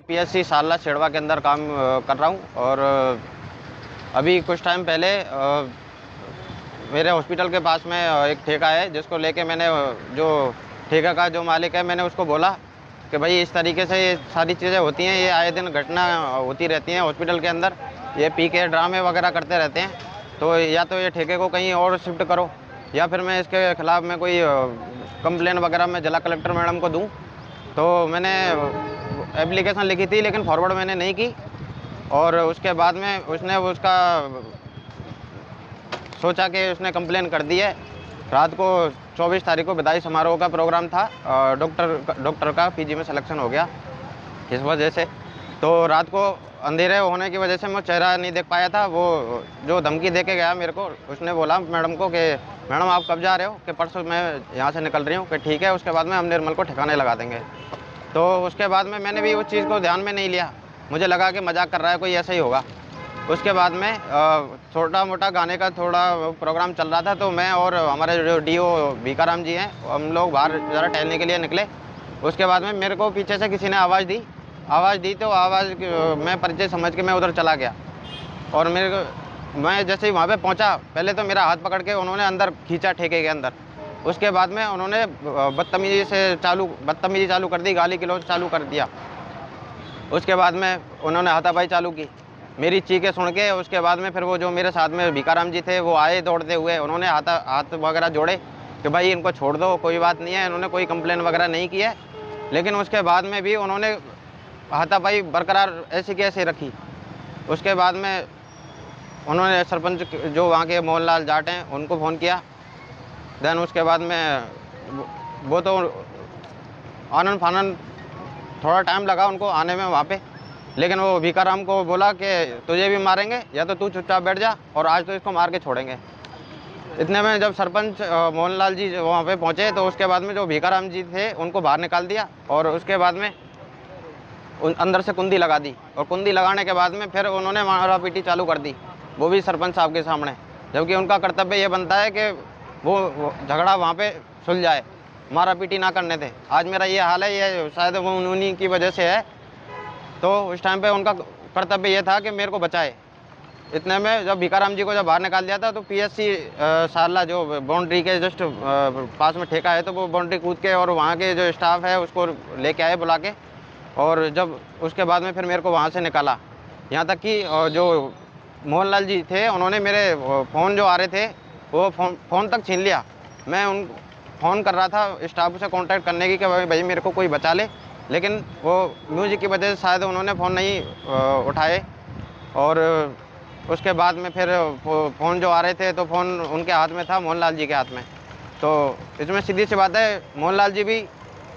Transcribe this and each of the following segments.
PSC सारला छेड़वा के अंदर काम कर रहा हूँ। और अभी कुछ टाइम पहले मेरे हॉस्पिटल के पास में एक ठेका है, जिसको लेके मैंने जो ठेका का जो मालिक है, मैंने उसको बोला कि भाई इस तरीके से ये सारी चीज़ें होती हैं, ये आए दिन घटना होती रहती हैं हॉस्पिटल के अंदर, ये पी के ड्रामे वगैरह करते रहते हैं, तो या तो ये ठेके को कहीं और शिफ्ट करो या फिर मैं इसके ख़िलाफ़ में कोई कंप्लेन वगैरह मैं जिला कलेक्टर मैडम को दूँ। तो मैंने एप्लीकेशन लिखी थी, लेकिन फॉरवर्ड मैंने नहीं की। और उसके बाद में उसने उसका सोचा कि उसने कंप्लेन कर दी है। रात को 24 तारीख को विदाई समारोह का प्रोग्राम था, डॉक्टर का पीजी में सिलेक्शन हो गया इस वजह से। तो रात को अंधेरे होने की वजह से मैं चेहरा नहीं देख पाया था। वो जो धमकी दे के गया मेरे को, उसने बोला मैडम को कि मैडम आप कब जा रहे हो, कि परसों मैं यहाँ से निकल रही हूँ, कि ठीक है उसके बाद में हम निर्मल को ठिकाने लगा देंगे। तो उसके बाद में मैंने भी उस चीज़ को ध्यान में नहीं लिया, मुझे लगा कि मजाक कर रहा है कोई, ऐसा ही होगा। उसके बाद में छोटा मोटा गाने का थोड़ा प्रोग्राम चल रहा था, तो मैं और हमारे जो डीओ भीकाराम जी हैं, हम लोग बाहर ज़रा टहलने के लिए निकले। उसके बाद में मेरे को पीछे से किसी ने आवाज़ दी तो आवाज़ मैं परिचय समझ के मैं उधर चला गया। और मैं जैसे ही वहाँ पे पहुँचा, पहले तो मेरा हाथ पकड़ के उन्होंने अंदर खींचा ठेके के अंदर। उसके बाद में उन्होंने बदतमीजी चालू कर दी, गाली गलौज चालू कर दिया। उसके बाद में उन्होंने हाथापाई चालू की, मेरी चीखें सुन के। उसके बाद में फिर वो जो मेरे साथ में भीकाराम जी थे, वो आए दौड़ते हुए, उन्होंने हाथ वगैरह जोड़े कि भाई इनको छोड़ दो, कोई बात नहीं है, इन्होंने कोई कंप्लेन वगैरह नहीं की है। लेकिन उसके बाद में भी उन्होंने हाथापाई बरकरार ऐसी की ऐसी रखी। उसके बाद में उन्होंने सरपंच जो वहाँ के मोहनलाल जाट हैं उनको फ़ोन किया। देन उसके बाद में वो तो आनन फानन थोड़ा टाइम लगा उनको आने में वहाँ पे। लेकिन वो भीकाराम को बोला कि तुझे भी मारेंगे, या तो तू चुपचाप बैठ जा, और आज तो इसको मार के छोड़ेंगे। इतने में जब सरपंच मोहनलाल जी वहाँ पे पहुँचे, तो उसके बाद में जो भीकाराम जी थे उनको बाहर निकाल दिया, और उसके बाद में अंदर से कुंडी लगा दी। और कुंडी लगाने के बाद में फिर उन्होंने मारा पीटी चालू कर दी, वो भी सरपंच साहब के सामने। जबकि उनका कर्तव्य ये बनता है कि वो झगड़ा वहाँ पे सुलझाए, मारा पीटी ना करने थे। आज मेरा ये हाल है, ये शायद वो उन्हीं की वजह से है। तो उस टाइम पे उनका कर्तव्य ये था कि मेरे को बचाए। इतने में जब भीकाराम जी को जब बाहर निकाल दिया था, तो पीएससी सारला जो बाउंड्री के जस्ट पास में ठेका है, तो वो बाउंड्री कूद के और वहाँ के जो स्टाफ है उसको लेके आए बुला के। और जब उसके बाद में फिर मेरे को वहाँ से निकाला, यहाँ तक कि जो मोहनलाल जी थे उन्होंने मेरे फ़ोन जो आ रहे थे वो फ़ोन तक छीन लिया। मैं फ़ोन कर रहा था स्टाफ से कांटेक्ट करने की कि भाई मेरे को कोई बचा ले, लेकिन वो म्यूजिक की वजह से शायद उन्होंने फ़ोन नहीं उठाए। और उसके बाद में फिर फ़ोन जो आ रहे थे, तो फ़ोन उनके हाथ में था, मोहनलाल जी के हाथ में। तो इसमें सीधी सी बात है, मोहनलाल जी भी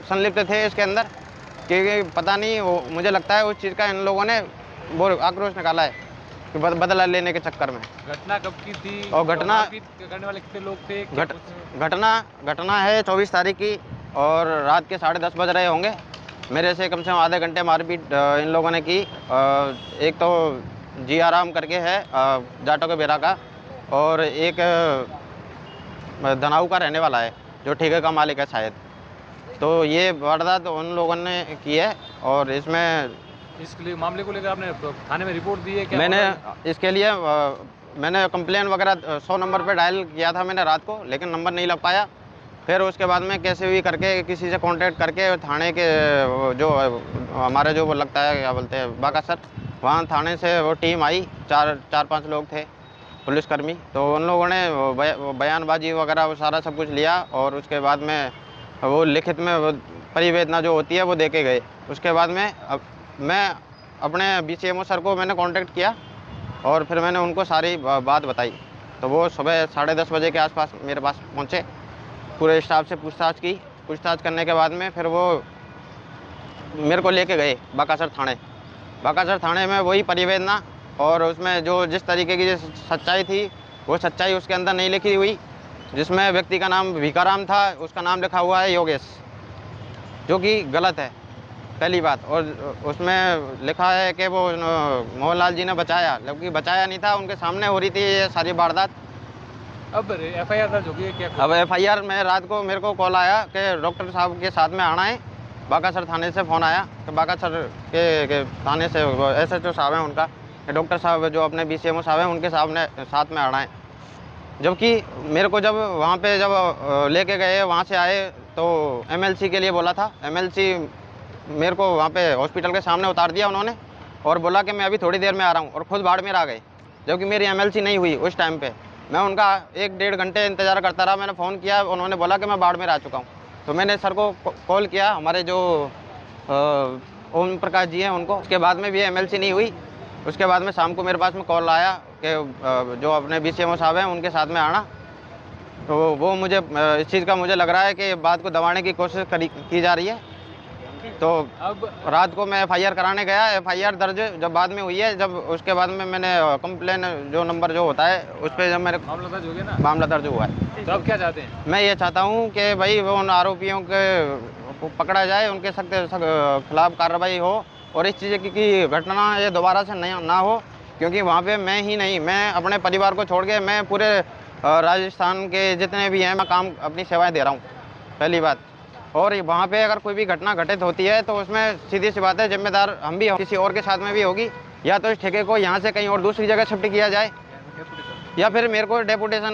संलिप्त थे इसके अंदर, क्योंकि पता नहीं वो, मुझे लगता है उस चीज़ का इन लोगों ने वो आक्रोश निकाला है कि बदला लेने के चक्कर में। घटना कब की थी और घटना करने वाले कितने लोग थे? घटना है 24 तारीख की, और रात के 10:30 बज रहे होंगे। मेरे से कम से कम आधे घंटे मारपीट इन लोगों ने की। एक तो जी आराम करके है जाटो के बेरा का, और एक धनाऊ का रहने वाला है जो ठेके का मालिक है शायद। तो ये वारदात उन लोगों ने की है। और इसके लिए मामले को लेकर आपने थाने में रिपोर्ट दी है क्या? मैंने इसके लिए मैंने कंप्लेन वगैरह 100 नंबर पे डायल किया था मैंने रात को, लेकिन नंबर नहीं लग पाया। फिर उसके बाद में कैसे भी करके किसी से कांटेक्ट करके थाने के जो हमारे जो वो लगता है क्या बोलते हैं बाकासर, वहाँ थाने से वो टीम आई, 4-5 लोग थे पुलिसकर्मी। तो उन लोगों ने बयानबाजी वगैरह वो सारा सब कुछ लिया, और उसके बाद में वो लिखित में वो परिवेदना जो होती है वो दे के गए। उसके बाद में मैं अपने BCMO सर को मैंने कांटेक्ट किया, और फिर मैंने उनको सारी बात बताई। तो वो सुबह 10:30 बजे के आसपास मेरे पास पहुँचे, पूरे स्टाफ से पूछताछ की। पूछताछ करने के बाद में फिर वो मेरे को लेके गए बाकासर थाने में। वही परिवेदना और उसमें जो जिस तरीके की सच्चाई थी, वो सच्चाई उसके अंदर नहीं लिखी हुई। जिसमें व्यक्ति का नाम भीकाराम था, उसका नाम लिखा हुआ है योगेश, जो कि गलत है पहली बात। और उसमें लिखा है कि वो मोहनलाल जी ने बचाया, जबकि बचाया नहीं था, उनके सामने हो रही थी ये सारी वारदात। अब FIR दर्ज होगी है क्या? अब FIR में रात को मेरे को कॉल आया कि डॉक्टर साहब के साथ में आना है। बाकासर थाने से फ़ोन आया कि बाकासर के थाने से SHO साहब हैं उनका, डॉक्टर साहब जो अपने BCMO साहब हैं उनके साथ में आना है। जबकि मेरे को जब वहाँ पे जब लेके गए, वहाँ से आए तो MLC के लिए बोला था। MLC मेरे को वहाँ पे हॉस्पिटल के सामने उतार दिया उन्होंने और बोला कि मैं अभी थोड़ी देर में आ रहा हूँ, और खुद बाड़मेर आ गए, जबकि मेरी MLC नहीं हुई उस टाइम पे। मैं उनका 1-1.5 घंटे इंतज़ार करता रहा। मैंने फ़ोन किया, उन्होंने बोला कि मैं बाड़मेर आ चुका हूँ। तो मैंने सर को कॉल किया, हमारे जो ओम प्रकाश जी हैं उनको। उसके बाद में भी MLC नहीं हुई। उसके बाद में शाम को मेरे पास में कॉल आया कि जो अपने BCMO साहब हैं उनके साथ में आना। तो वो मुझे इस चीज़ का मुझे लग रहा है कि बात को दबाने की कोशिश की जा रही है। तो अब रात को मैं FIR कराने गया। FIR दर्ज जब बाद में हुई है, जब उसके बाद में मैंने कंप्लेन जो नंबर जो होता है उस पर जब मेरे मामला दर्ज हो गया ना, मामला दर्ज हुआ है। तो अब क्या चाहते हैं? मैं ये चाहता हूँ कि भाई वो उन आरोपियों के को पकड़ा जाए, उनके सख्त खिलाफ कार्रवाई हो, और इस चीज़ की घटना ये दोबारा से ना हो। क्योंकि वहाँ पे मैं ही नहीं, मैं अपने परिवार को छोड़ के मैं पूरे राजस्थान के जितने भी हैं मैं काम अपनी सेवाएं दे रहा हूँ, पहली बात। और वहाँ पे अगर कोई भी घटना घटित होती है तो उसमें सीधी सी बात है जिम्मेदार हम भी, किसी और के साथ में भी होगी, या तो इस ठेके को यहाँ से कहीं और दूसरी जगह शिफ्ट किया जाए, या फिर मेरे को डेपुटेशन